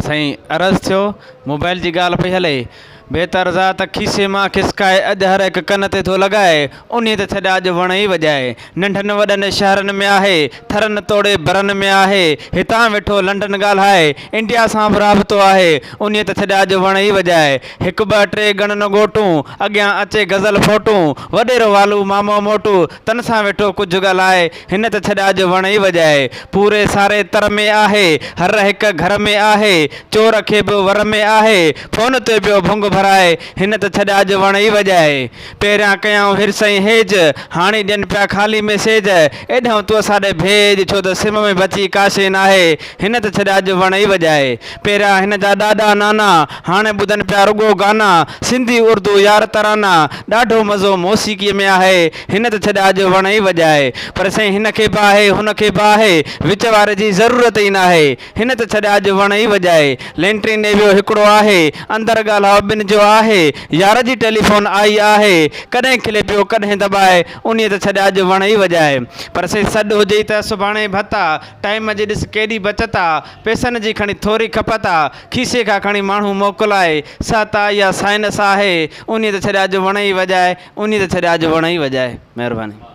साईं अर्ज़ थियो मोबाइल जी ॻाल्हि पई हले बेतरज़ा त खीसे मां खिसकाए अॼु हर हिकु कन ते थो लॻाए उन ते छॾा अॼु वण ई वॼाए नंढनि वॾनि शहरनि में आहे थरनि तोड़े बरनि में आहे हितां वेठो लंडन ॻाल्हाए इंडिया सां बि राबितो आहे उन ते छॾा अॼु वण ई वॼाए हिकु ॿ टे गणनि ॻोठूं अॻियां अचे गज़ल फोटूं वॾेरो वालू मामो मोटू तन सां वेठो कुझु ॻाल्हाए हिन ते छॾा अॼु वण ई वॼाए पूरे सारे तर में आहे हर हिकु घर में आहे चोर खे बि वर में आहे फोन ते पियो भुंग भराए हिन त छॾा अॼु वण ई वॼाए पहिरियां कयऊं हिरसई हेज हाणे ॾियनि पिया ख़ाली मैसेज एॾां तूं असांजे भेज छो त सिम में बची काशे न आहे हिन त छॾा अॼु वण ई वॼाए पहिरियां हिन जा ॾाॾा नाना हाणे ॿुधनि पिया रुॻो गाना सिंधी उर्दू यार तराना ॾाढो मज़ो मौसीक़ीअ में आहे हिन त छॾा अॼु वण ई वॼाए पर साईं हिन खे बि आहे हुन खे बि आहे विच वारे जी ज़रूरत ई न आहे हिन त छॾा अॼु वण ई वॼाए लेंट्रिन ॾे वियो हिकिड़ो आहे अंदरि ॻाल्हाओ ॿिनि जो आहे यार जी टेलीफोन आई आहे कॾहिं खिले पियो कॾहिं दॿाए उन ते छॾा अॼु वण ई वॼाए पर साईं सॾु हुजे त सुभाणे भता टाइम जी ॾिस केॾी बचत आहे पैसनि जी खणी थोरी खपत आहे खीसे खां खणी माण्हू मोकिलाए साता या साइनस आहे उन ते छॾा अॼु वण ई वॼाए उन ते छॾा अॼु वण ई वॼाए महिरबानी।